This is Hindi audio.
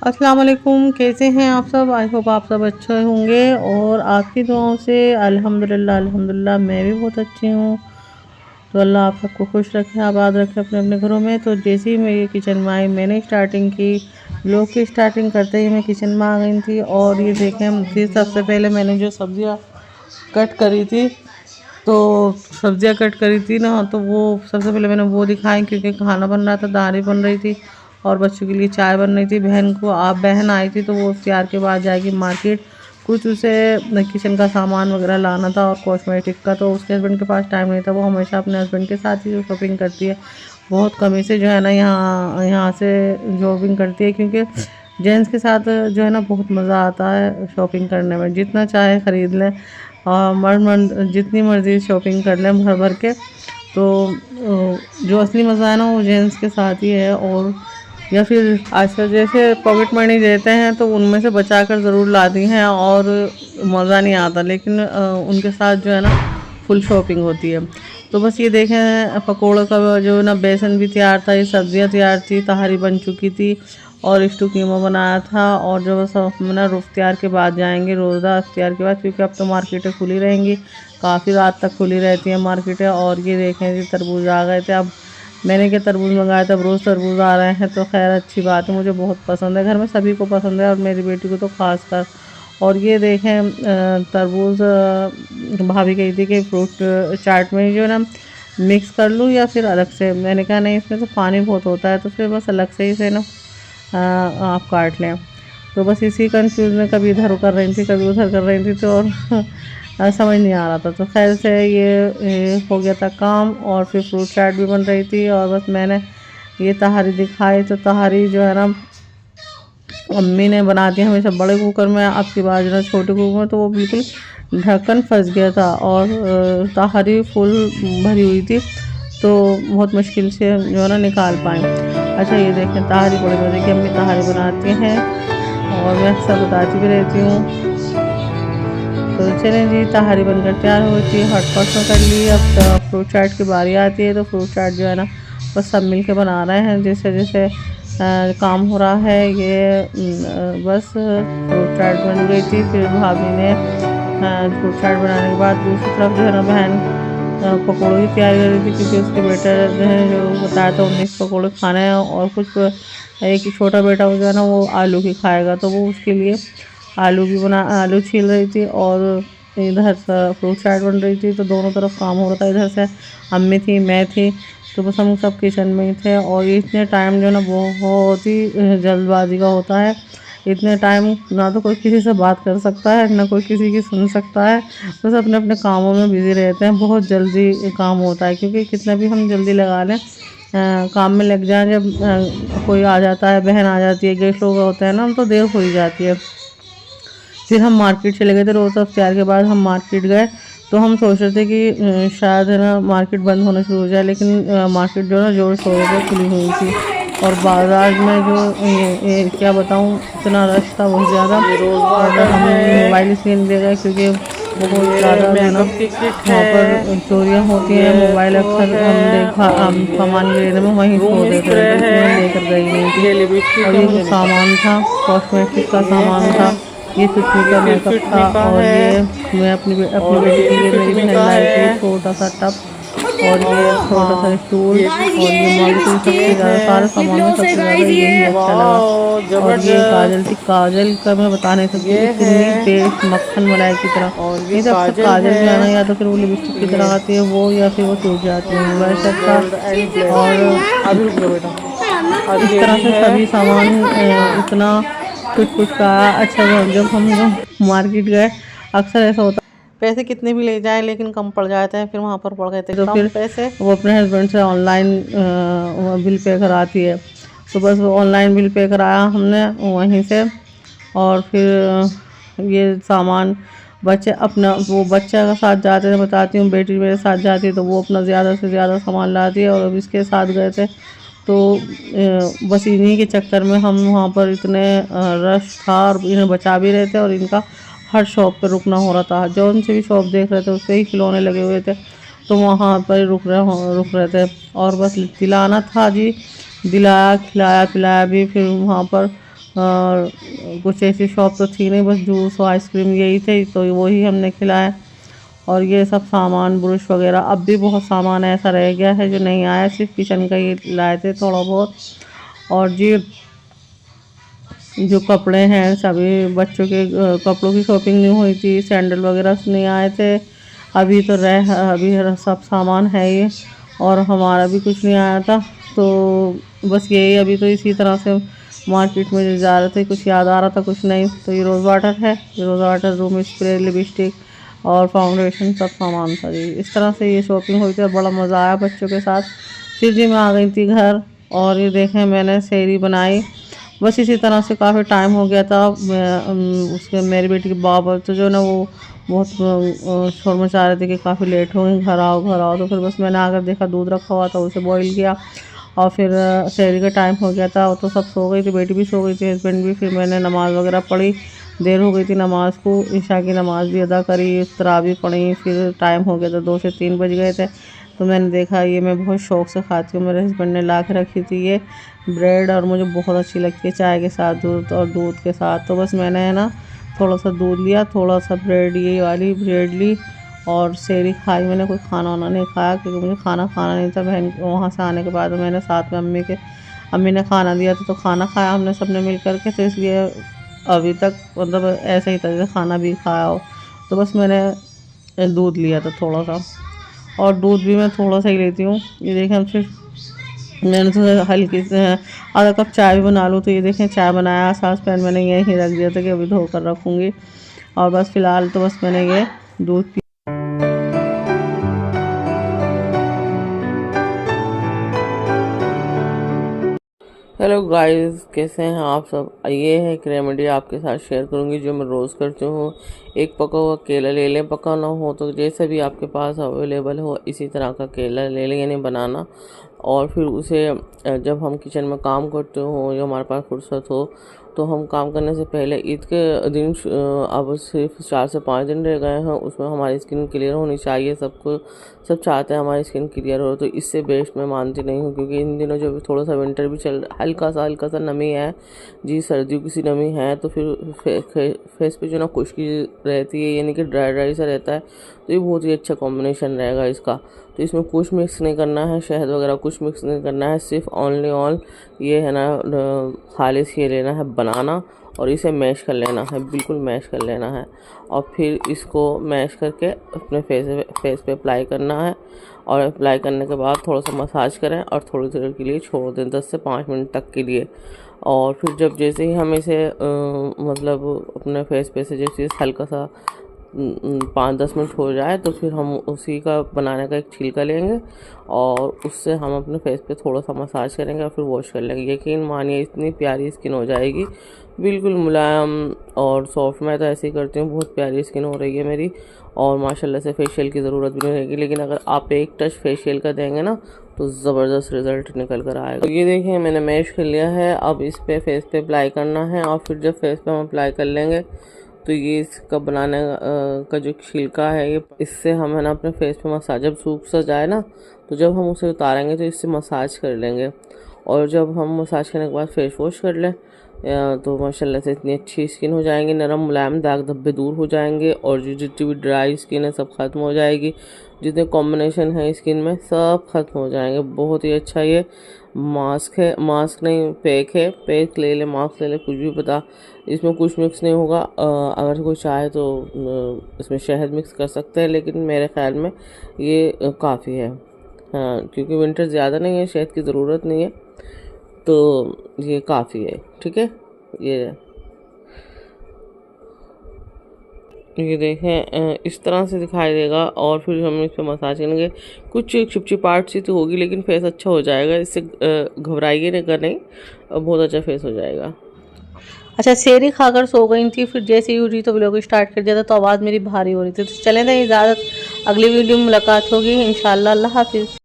अस्सलाम वालेकुम, कैसे हैं आप सब। आई होप आप सब अच्छे होंगे और आपकी दुआओं से अल्हम्दुलिल्लाह अल्हम्दुलिल्लाह मैं भी बहुत अच्छी हूँ। तो अल्लाह आप सबको खुश रखे, आबाद रखे अपने अपने घरों में। तो जैसे ही मैं ये किचन में आई, मैंने स्टार्टिंग की, ब्लॉग की स्टार्टिंग करते ही मैं किचन में आ गई थी। और ये देखें, फिर सबसे पहले मैंने जो सब्जियाँ कट करी थी, तो सब्जियाँ कट करी थी ना, तो वो सबसे पहले मैंने वो दिखाई, क्योंकि खाना बन रहा था, दाल बन रही थी और बच्चों के लिए चाय बन रही थी। बहन आई थी, तो वो इफ्तियार के बाद जाएगी मार्केट। कुछ उसे किचन का सामान वगैरह लाना था और कॉस्मेटिक का, तो उसके हस्बैंड के पास टाइम नहीं था। वो हमेशा अपने हस्बैंड के साथ ही शॉपिंग करती है, बहुत कमी से जो है ना यहाँ से शॉपिंग करती है, क्योंकि जेंट्स के साथ जो है ना बहुत मज़ा आता है शॉपिंग करने में, जितना चाहे ख़रीद लें और मर्द जितनी मर्ज़ी शॉपिंग कर लें भर भर के। तो जो असली मज़ा है ना वो जेंट्स के साथ ही है। और या फिर आजकल जैसे पॉकेट मनी देते हैं तो उनमें से बचा कर ज़रूर लाती हैं और मज़ा नहीं आता, लेकिन उनके साथ जो है ना फुल शॉपिंग होती है। तो बस ये देखें, पकौड़ों का जो ना बेसन भी तैयार था, ये सब्जियां तैयार थी, तहारी बन चुकी थी और स्टू कीमा बनाया था। और जो बस हम ना इफ्तियार के बाद जाएंगे, रोज़ा इफ्तियार के बाद, क्योंकि अब तो मार्केटें खुली रहेंगी, काफ़ी रात तक खुली रहती हैं मार्केटें। और ये देखें जी, तरबूज आ गए थे। अब मैंने क्या तरबूज मंगाया था, अब रोज़ तरबूज आ रहे हैं, तो खैर अच्छी बात है, मुझे बहुत पसंद है, घर में सभी को पसंद है और मेरी बेटी को तो ख़ास कर। और ये देखें, तरबूज भाभी कही थी कि फ्रूट चाट में जो है ना मिक्स कर लूँ या फिर अलग से। मैंने कहा नहीं, इसमें तो पानी बहुत होता है, तो फिर बस अलग से ही से ना आप काट लें। तो बस इसी कंफ्यूज में कभी इधर कर रही थी, कभी उधर कर रही थी, तो और समझ नहीं आ रहा था। तो खैर से ये हो गया था काम। और फिर फ्रूट चाट भी बन रही थी और बस मैंने ये तहारी दिखाई। तो तहारी जो है ना अम्मी ने बना दी हमेशा बड़े कुकर में, आपकी बार जो है छोटे कुकर में, तो वो बिल्कुल ढक्कन फंस गया था और तहारी फुल भरी हुई थी, तो बहुत मुश्किल से जो है ना निकाल पाए। अच्छा ये देखें, तहारी बड़े मज़े की अम्मी तहारी बनाती हैं और मैं अक्सर बताती भी रहती हूँ। तो चलें जी, तहारी बनकर तैयार होती है, हॉटपॉट में कर ली। अब फ्रूट चाट की बारी आती है, तो फ्रूट चाट जो है ना बस सब मिल के बना रहे हैं, जैसे जैसे काम हो रहा है। ये बस फ्रूट चाट बन गई थी। फिर भाभी ने फ्रूट चाट बनाने के बाद दूसरी तरफ जो है ना बहन पकौड़ों की तैयारी कर रही थी, क्योंकि उसके बेटा जो है, जो बताया था 19 पकौड़े खाने हैं और कुछ एक छोटा बेटा जो है ना वो आलू की खाएगा, तो वो उसके लिए आलू छील रही थी और इधर फ्रूट चाट बन रही थी। तो दोनों तरफ काम हो रहा था, इधर से अम्मी थी, मैं थी, तो बस हम सब किचन में ही थे। और इतने टाइम जो है ना बहुत ही जल्दबाजी का होता है। इतने टाइम ना तो कोई किसी से बात कर सकता है, ना कोई किसी की सुन सकता है, बस अपने अपने कामों में बिज़ी रहते हैं। बहुत जल्दी काम होता है, क्योंकि कितना भी हम जल्दी लगा लें, काम में लग जाएं, जब कोई आ जाता है, बहन आ जाती है, गेस्ट लोग होते हैं ना, तो देर हो ही जाती है। फिर हम मार्केट चले गए थे, रोज़ इफ्तियार के बाद हम मार्केट गए। तो हम सोच रहे थे कि शायद है ना मार्केट बंद होना शुरू हो जाए, लेकिन मार्केट जो है ना जोर शोरों पर खुली हुई थी। और बाज़ार में जो ये क्या बताऊँ, इतना रश था बहुत ज़्यादा। और हम मोबाइल इसलिए नहीं ले गए क्योंकि बहुत ज़्यादा है ना वहाँ पर चोरियाँ होती हैं। मोबाइल अक्सर हम सामान लेने में वहीं खो देते हैं, तो इसलिए हम लेकर गए नहीं थी। और ये जो सामान था, कॉस्मेटिक का सामान था, ये सुष्मी का मेकअप था। और ये मैं अपनी बेटी के लिए मेरी बहन लाई थी छोटा सा टप और ये छोटा सा स्टूल। और ये मॉल से सबसे ज़्यादा सारे सामान में सबसे ज़्यादा यही अच्छा लगा। और ये काजल थी, काजल का मैं बता नहीं सकती, इतनी टेस्ट मक्खन मलाई की तरह। ये तो अक्सर काजल जो है ना, या तो फिर वो लिपस्टिक की तरह आती है वो, या फिर वो टूट जाती है, वैसा था। और इस तरह से सभी सामान इतना कुछ का अच्छा। जब हम मार्केट गए, अक्सर ऐसा होता पैसे कितने भी ले जाएं लेकिन कम पड़ जाते हैं, फिर वहाँ पर पड़ गए थे तो फिर पैसे वो अपने हस्बैंड से ऑनलाइन बिल पे कराती है। तो बस ऑनलाइन बिल पे कराया हमने वहीं से। और फिर ये सामान बच्चे अपना, वो बच्चा का साथ जाते थे, बताती हूँ, बेटी मेरे साथ जाती है तो वो अपना ज़्यादा से ज़्यादा सामान लाती है। और अब इसके साथ गए थे, तो बस इन्हीं के चक्कर में हम वहाँ पर इतने रश था और इन्हें बचा भी रहे थे। और इनका हर शॉप पर रुकना हो रहा था, जो उनसे भी शॉप देख रहे थे उससे ही खिलौने लगे हुए थे, तो वहाँ पर रुक रहे थे। और बस दिलाना था जी, दिलाया, खिलाया पिलाया भी। फिर वहाँ पर और कुछ ऐसी शॉप तो थी नहीं, बस जूस और आइसक्रीम यही थे, तो वही हमने खिलाया। और ये सब सामान ब्रश वगैरह, अब भी बहुत सामान ऐसा रह गया है जो नहीं आया, सिर्फ किचन का ही लाए थे थोड़ा बहुत। और जी जो कपड़े हैं सभी बच्चों के कपड़ों की शॉपिंग नहीं हुई थी, सैंडल वगैरह नहीं आए थे। अभी सब सामान है ये, और हमारा भी कुछ नहीं आया था। तो बस यही, अभी तो इसी तरह से मार्केट में जा रहे थे, कुछ याद आ रहा था कुछ नहीं। तो ये रोज़ वाटर है, ये rose water, room spray, lipstick और फाउंडेशन सब सामान था जी। इस तरह से ये शॉपिंग हुई थी, बड़ा मज़ा आया बच्चों के साथ। फिर जी मैं आ गई थी घर, और ये देखें मैंने सेहरी बनाई। बस इसी तरह से काफ़ी टाइम हो गया था। उसके मेरी बेटी के बाबा तो जो ना वो बहुत शोर मचा रहे थे कि काफ़ी लेट हो गई, घर आओ घर आओ। तो फिर बस मैंने आकर देखा दूध रखा हुआ था, उसे बॉईल किया, और फिर सेहरी का टाइम हो गया था। वो तो सब सो गई थी, बेटी भी सो गई थी, हस्बैंड भी। फिर मैंने नमाज़ वगैरह पढ़ी, देर हो गई थी नमाज़ को, ईशा की नमाज़ भी अदा करी, तरावी पढ़ी। फिर टाइम हो गया था, 2 से 3 बज गए थे। तो मैंने देखा, ये मैं बहुत शौक़ से खाती हूँ, मेरे हस्बैंड ने ला के रखी थी ये ब्रेड, और मुझे बहुत अच्छी लगती है चाय के साथ, दूध और दूध के साथ। तो बस मैंने है ना थोड़ा सा दूध लिया, थोड़ा सा ब्रेड, ये वाली ब्रेड ली, और सेहरी खाई। मैंने कोई खाना वाना नहीं खाया, क्योंकि मुझे खाना खाना नहीं था। बहन वहाँ से आने के बाद मैंने साथ में अम्मी ने खाना दिया था, तो खाना खाया हमने सब ने मिल कर के। तो इसलिए अभी तक मतलब ऐसा ही था जैसे खाना भी खाया हो। तो बस मैंने दूध लिया था थोड़ा सा, और दूध भी मैं थोड़ा सा ही लेती हूँ। ये देखें, हम सिर्फ मैंने तो हल्की से आधा कप चाय भी बना लूँ। तो ये देखें चाय बनाया, सास पैन मैंने यहीं रख दिया था कि अभी धोकर रखूँगी। और बस फ़िलहाल तो बस मैंने ये दूध पी। हेलो गाइस, कैसे हैं आप सब। ये है एक रेमेडी आपके साथ शेयर करूंगी जो मैं रोज़ करती हूँ। एक पका हुआ केला ले लें, पका ना हो तो जैसे भी आपके पास अवेलेबल हो इसी तरह का केला ले लें, यानी बनाना। और फिर उसे जब हम किचन में काम करते हो या हमारे पास फुर्सत हो, तो हम काम करने से पहले, ईद के दिन अब सिर्फ 4 से 5 दिन रह गए हैं, उसमें हमारी स्किन क्लियर होनी चाहिए। सब चाहते हैं हमारी स्किन क्लियर हो, तो इससे बेस्ट मैं मानती नहीं हूँ। क्योंकि इन दिनों जो थोड़ा सा विंटर भी चल, हल्का सा नमी है जी, सर्दियों की सी नमी है। तो फिर फेस पे जो ना खुश्की रहती है, यानी कि ड्राई सा रहता है। तो ये बहुत ही अच्छा कॉम्बिनेशन रहेगा इसका। तो इसमें कुछ मिक्स नहीं करना है, शहद वगैरह कुछ मिक्स नहीं करना है, सिर्फ ओनली ऑन ये है ना खालिस ये लेना है बनाना, और इसे मैश कर लेना है, बिल्कुल मैश कर लेना है। और फिर इसको मैश करके अपने फेस पे अप्लाई करना है। और अप्लाई करने के बाद थोड़ा सा मसाज करें और थोड़ी देर के लिए छोड़ दें, 10 से 5 मिनट तक के लिए। और फिर जब जैसे ही हम इसे मतलब अपने फेस पे से जैसे हल्का सा 5-10 मिनट हो जाए, तो फिर हम उसी का बनाने का एक छिलका लेंगे, और उससे हम अपने फेस पे थोड़ा सा मसाज करेंगे और फिर वॉश कर लेंगे। यकीन मानिए इतनी प्यारी स्किन हो जाएगी, बिल्कुल मुलायम और सॉफ्ट। मैं तो ऐसे ही करती हूँ, बहुत प्यारी स्किन हो रही है मेरी, और माशाल्लाह से फेशियल की ज़रूरत भी नहीं रहेगी। लेकिन अगर आप एक टच फेशियल का देंगे ना, तो ज़बरदस्त रिज़ल्ट निकल कर आएगा। तो ये देखिए मैंने मैश कर लिया है। अब इस पे फेस पे अप्लाई करना है, और फिर जब फेस पे हम अप्लाई कर लेंगे, तो ये इसका बनाने का जो छिलका है, ये इससे हम है ना अपने फेस पे मसाज, जब सूख सा जाए ना, तो जब हम उसे उतारेंगे तो इससे मसाज कर लेंगे। और जब हम मसाज करने के बाद फेस वॉश कर लें, तो माशाल्लाह से इतनी अच्छी स्किन हो जाएंगी, नरम मुलायम, दाग धब्बे दूर हो जाएंगे, और जो जितनी भी ड्राई स्किन है सब ख़त्म हो जाएगी। जितने कॉम्बिनेशन है स्किन में सब ख़त्म हो जाएंगे। बहुत ही अच्छा ये मास्क है, मास्क नहीं पैक है, पैक ले ले मास्क ले ले कुछ भी पता, इसमें कुछ मिक्स नहीं होगा। अगर कोई चाहे तो इसमें शहद मिक्स कर सकते हैं, लेकिन मेरे ख़्याल में ये काफ़ी है। हाँ, क्योंकि विंटर ज़्यादा नहीं है, शहद की ज़रूरत नहीं है, तो ये काफ़ी है। ठीक है, ये देखें इस तरह से दिखाई देगा। और फिर हम इस पर मसाज करेंगे। कुछ चिपचिपाहट सी तो होगी, लेकिन फेस अच्छा हो जाएगा, इससे घबराइए नहीं, बहुत अच्छा फेस हो जाएगा। अच्छा, सेहरी खाकर सो गई थी, फिर जैसे ही उठी तो व्लॉग स्टार्ट कर दिया था, तो आवाज़ मेरी भारी हो रही थी। तो चलें, इजाज़त, अगली वीडियो में मुलाकात होगी इंशाल्लाह। अल्लाह हाफिज़।